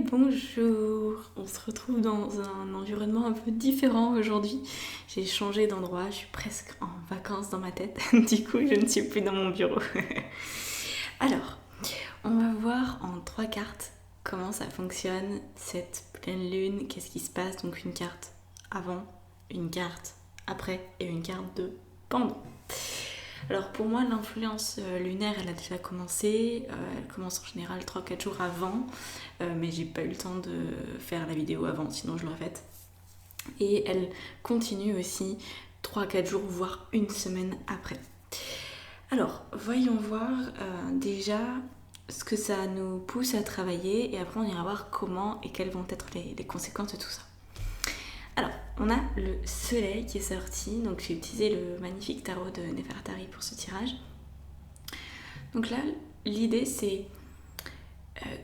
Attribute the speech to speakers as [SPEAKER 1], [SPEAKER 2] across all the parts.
[SPEAKER 1] bonjour! On se retrouve dans un environnement un peu différent aujourd'hui. J'ai changé d'endroit, je suis presque en vacances dans ma tête. Du coup, je ne suis plus dans mon bureau. Alors, on va voir en 3 cartes comment ça fonctionne cette pleine lune, qu'est-ce qui se passe. Donc une carte avant, une carte après et une carte de pendant. Alors pour moi, l'influence lunaire, elle a déjà commencé. Elle commence en général 3-4 jours avant, mais j'ai pas eu le temps de faire la vidéo avant, sinon je l'aurais faite. Et elle continue aussi 3-4 jours, voire une semaine après. Alors, voyons voir déjà ce que ça nous pousse à travailler, et après on ira voir comment et quelles vont être les conséquences de tout ça. Alors, on a le soleil qui est sorti, donc j'ai utilisé le magnifique tarot de Nefertari pour ce tirage. Donc là, l'idée c'est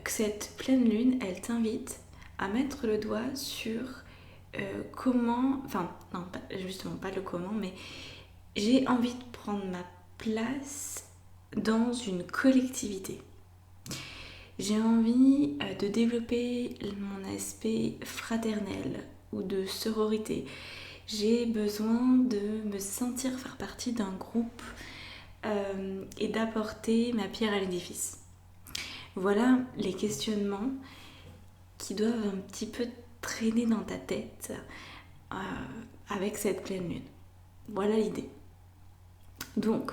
[SPEAKER 1] que cette pleine lune, elle t'invite à mettre le doigt sur comment, enfin non, justement pas le comment, mais j'ai envie de prendre ma place dans une collectivité. J'ai envie de développer mon aspect fraternel ou de sororité. J'ai besoin de me sentir faire partie d'un groupe et d'apporter ma pierre à l'édifice. Voilà les questionnements qui doivent un petit peu traîner dans ta tête avec cette pleine lune. Voilà l'idée. Donc,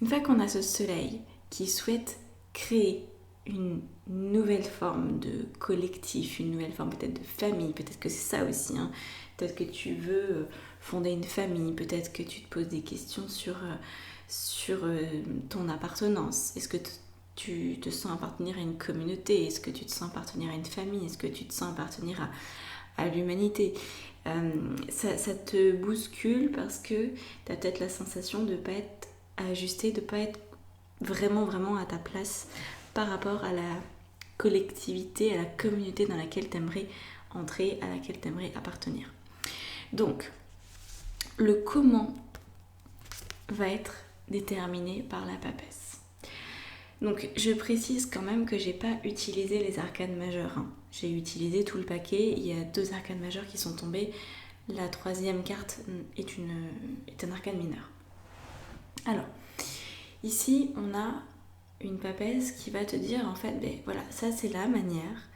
[SPEAKER 1] une fois qu'on a ce soleil qui souhaite créer une nouvelle forme de collectif, une nouvelle forme peut-être de famille, peut-être que c'est ça aussi, hein. Peut-être que tu veux fonder une famille, peut-être que tu te poses des questions sur ton appartenance. Est-ce que tu te sens appartenir à une communauté? Est-ce que tu te sens appartenir à une famille? Est-ce que tu te sens appartenir à l'humanité? Ça te bouscule parce que tu as peut-être la sensation de ne pas être ajusté, de ne pas être vraiment à ta place par rapport à la collectivité, à la communauté dans laquelle tu aimerais entrer, à laquelle tu aimerais appartenir. Donc, le comment va être déterminé par la papesse. Donc, je précise quand même que j'ai pas utilisé les arcanes majeures, hein. J'ai utilisé tout le paquet. Il y a 2 arcanes majeures qui sont tombées. La 3e carte est un arcane mineur. Alors, ici, on a une papesse qui va te dire en fait, ben voilà, ça c'est la manière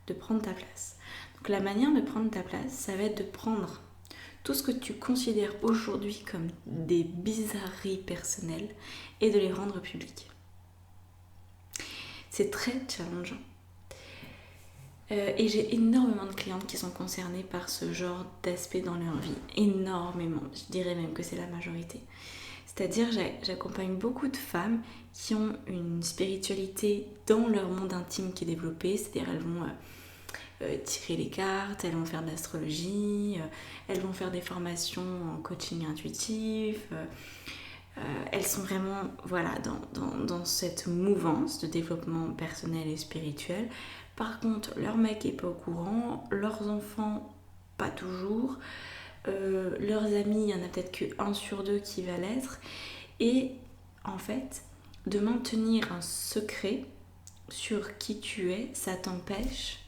[SPEAKER 1] de prendre ta place. Donc la manière de prendre ta place, ça va être de prendre tout ce que tu considères aujourd'hui comme des bizarreries personnelles et de les rendre publiques. C'est très challengeant. Et j'ai énormément de clientes qui sont concernées par ce genre d'aspect dans leur vie. Énormément, je dirais même que c'est la majorité. C'est-à-dire, j'accompagne beaucoup de femmes qui ont une spiritualité dans leur monde intime qui est développée. C'est-à-dire, elles vont tirer les cartes, elles vont faire de l'astrologie, elles vont faire des formations en coaching intuitif. Elles sont vraiment dans cette mouvance de développement personnel et spirituel. Par contre, leur mec n'est pas au courant, leurs enfants, pas toujours. Leurs amis, il y en a peut-être que 1 sur 2 qui va l'être. Et en fait, de maintenir un secret sur qui tu es, ça t'empêche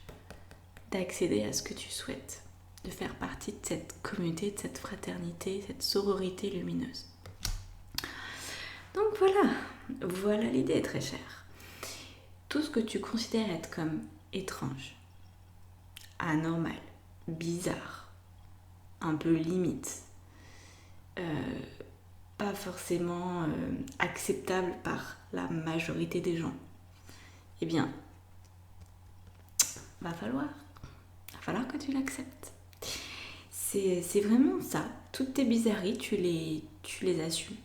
[SPEAKER 1] d'accéder à ce que tu souhaites, de faire partie de cette communauté, de cette fraternité, cette sororité lumineuse. Donc voilà l'idée, très chère. Tout ce que tu considères être comme étrange, anormal, bizarre, un peu limite, pas forcément acceptable par la majorité des gens, eh bien, va falloir que tu l'acceptes. C'est vraiment ça. Toutes tes bizarreries, tu les assumes.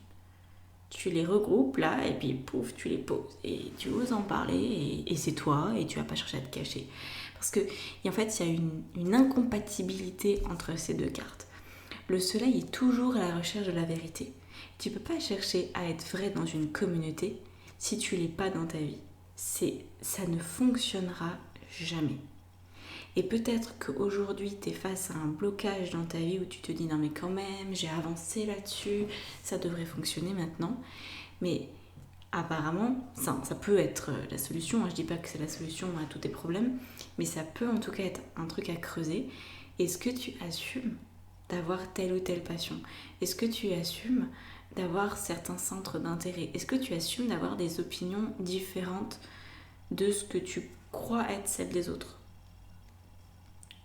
[SPEAKER 1] Tu les regroupes là et puis pouf, tu les poses et tu oses en parler et c'est toi et tu vas pas chercher à te cacher. Parce que en fait, il y a une incompatibilité entre ces 2 cartes. Le soleil est toujours à la recherche de la vérité. Tu peux pas chercher à être vrai dans une communauté si tu l'es pas dans ta vie. Ça ne fonctionnera jamais. Et peut-être qu'aujourd'hui, tu es face à un blocage dans ta vie où tu te dis « Non mais quand même, j'ai avancé là-dessus, ça devrait fonctionner maintenant. » Mais apparemment, ça peut être la solution, je dis pas que c'est la solution à tous tes problèmes, mais ça peut en tout cas être un truc à creuser. Est-ce que tu assumes d'avoir telle ou telle passion? Est-ce que tu assumes d'avoir certains centres d'intérêt? Est-ce que tu assumes d'avoir des opinions différentes de ce que tu crois être celles des autres?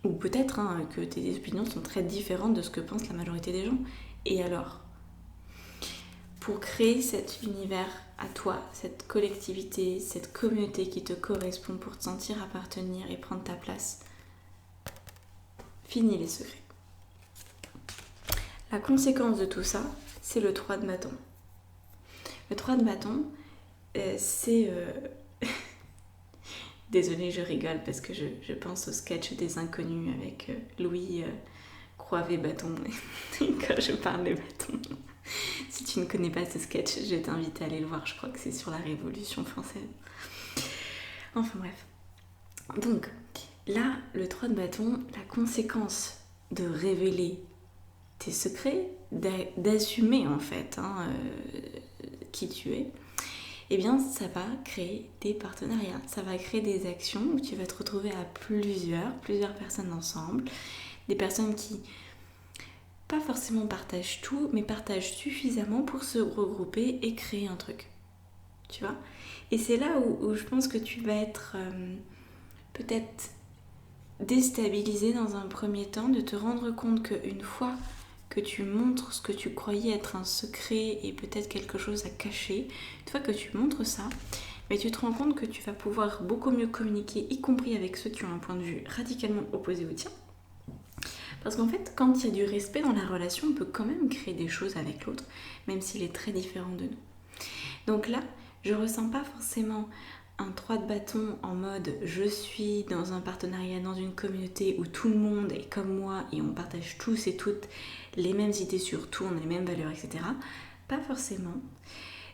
[SPEAKER 1] Ou peut-être que tes opinions sont très différentes de ce que pense la majorité des gens. Et alors, pour créer cet univers à toi, cette collectivité, cette communauté qui te correspond pour te sentir appartenir et prendre ta place, finis les secrets. La conséquence de tout ça, c'est le 3 de bâton. Le 3 de bâton, c'est... Désolée, je rigole parce que je pense au sketch des Inconnus avec Louis Croivet Bâton quand je parle des bâtons. Si tu ne connais pas ce sketch, je t'invite à aller le voir, je crois que c'est sur la Révolution française. Enfin bref. Donc là, le 3 de bâton, la conséquence de révéler tes secrets, d'assumer en fait qui tu es, eh bien ça va créer des partenariats, ça va créer des actions où tu vas te retrouver à plusieurs personnes ensemble, des personnes qui pas forcément partagent tout, mais partagent suffisamment pour se regrouper et créer un truc. Tu vois? Et c'est là où je pense que tu vas être peut-être déstabilisé dans un premier temps, de te rendre compte qu'une fois que tu montres ce que tu croyais être un secret et peut-être quelque chose à cacher, une fois que tu montres ça, mais tu te rends compte que tu vas pouvoir beaucoup mieux communiquer, y compris avec ceux qui ont un point de vue radicalement opposé au tien. Parce qu'en fait, quand il y a du respect dans la relation, on peut quand même créer des choses avec l'autre, même s'il est très différent de nous. Donc là, je ressens pas forcément un 3 de bâton en mode je suis dans un partenariat, dans une communauté où tout le monde est comme moi et on partage tous et toutes les mêmes idées sur tout, on a les mêmes valeurs, etc. Pas forcément.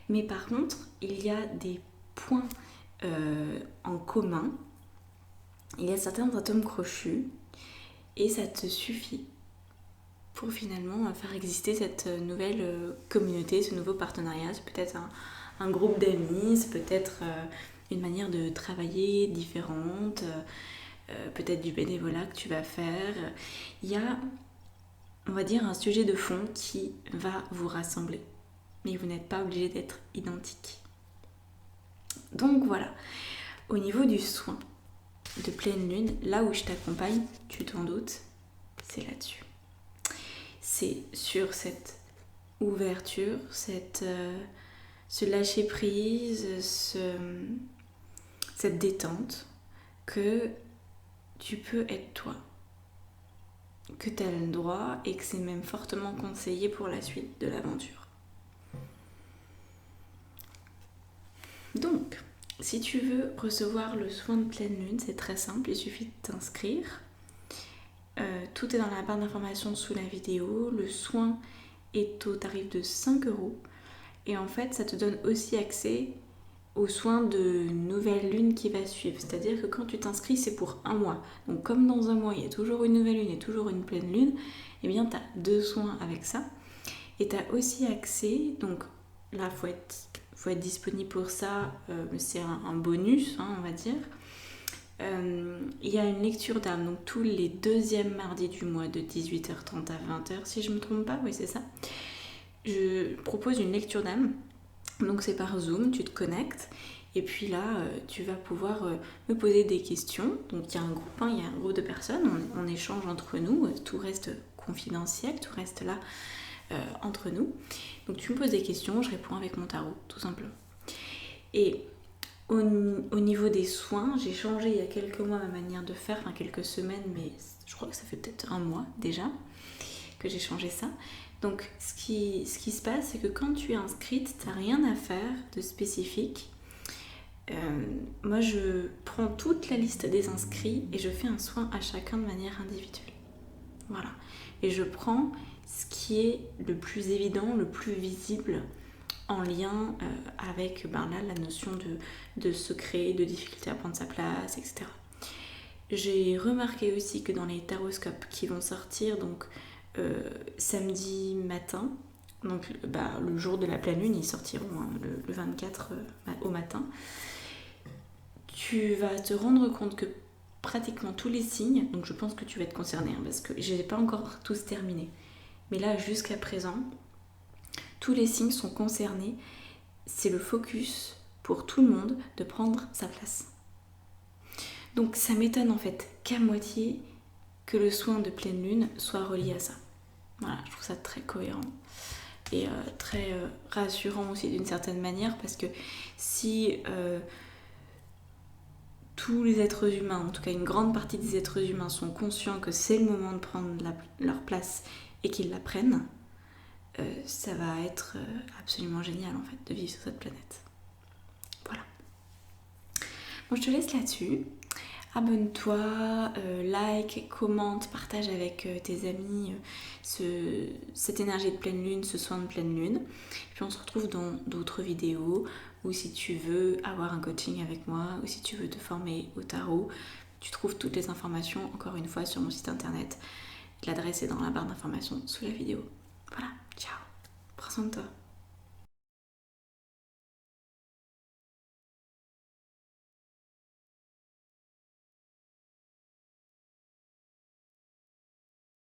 [SPEAKER 1] Mais par contre, il y a des points en commun. Il y a certains atomes crochus et ça te suffit pour finalement faire exister cette nouvelle communauté, ce nouveau partenariat. C'est peut-être un groupe d'amis, c'est peut-être une manière de travailler différente, peut-être du bénévolat que tu vas faire. Il y a, on va dire, un sujet de fond qui va vous rassembler. Mais vous n'êtes pas obligé d'être identiques. Donc voilà, au niveau du soin de pleine lune, là où je t'accompagne, tu t'en doutes, c'est là-dessus. C'est sur cette ouverture, ce lâcher prise, cette détente, que tu peux être toi, que tu as le droit et que c'est même fortement conseillé pour la suite de l'aventure. Donc, si tu veux recevoir le soin de pleine lune, c'est très simple, il suffit de t'inscrire. Tout est dans la barre d'informations sous la vidéo. Le soin est au tarif de 5 €. Et en fait, ça te donne aussi accès aux soins de nouvelle lune qui va suivre. C'est-à-dire que quand tu t'inscris, c'est pour un mois. Donc comme dans un mois, il y a toujours une nouvelle lune et toujours une pleine lune, eh bien tu as 2 soins avec ça. Et tu as aussi accès, donc là, faut être disponible pour ça, c'est un bonus, on va dire. Il y a une lecture d'âme, donc tous les deuxièmes mardis du mois de 18h30 à 20h, si je ne me trompe pas, oui c'est ça. Je propose une lecture d'âme, donc c'est par Zoom, tu te connectes, et puis là, tu vas pouvoir me poser des questions. Donc il y a un groupe de personnes, on échange entre nous, tout reste confidentiel, tout reste là entre nous. Donc tu me poses des questions, je réponds avec mon tarot, tout simplement. Et au niveau des soins, j'ai changé il y a quelques mois ma manière de faire, enfin quelques semaines, mais je crois que ça fait peut-être un mois déjà que j'ai changé ça. Donc ce qui se passe, c'est que quand tu es inscrite, tu n'as rien à faire de spécifique. Moi je prends toute la liste des inscrits et je fais un soin à chacun de manière individuelle. Voilà. Et je prends ce qui est le plus évident, le plus visible, en lien avec là, la notion de secret, de difficulté à prendre sa place, etc. J'ai remarqué aussi que dans les taroscopes qui vont sortir donc samedi matin, Donc le jour de la pleine lune, ils sortiront hein, le 24 au matin. Tu vas te rendre compte que pratiquement tous les signes, donc je pense que tu vas être concerné hein, parce que je n'ai pas encore tous terminés. Mais là, jusqu'à présent, tous les signes sont concernés. C'est le focus pour tout le monde de prendre sa place. Donc ça m'étonne en fait qu'à moitié que le soin de pleine lune soit relié à ça. Voilà, je trouve ça très cohérent et très rassurant aussi d'une certaine manière parce que si tous les êtres humains, en tout cas une grande partie des êtres humains sont conscients que c'est le moment de prendre leur place et qu'ils la prennent, ça va être absolument génial en fait de vivre sur cette planète. Voilà. Bon, je te laisse là-dessus. Abonne-toi, like, commente, partage avec tes amis cette énergie de pleine lune, ce soin de pleine lune. Puis on se retrouve dans d'autres vidéos ou si tu veux avoir un coaching avec moi ou si tu veux te former au tarot, tu trouves toutes les informations encore une fois sur mon site internet. L'adresse est dans la barre d'informations sous la vidéo. Voilà, ciao, prends soin de toi.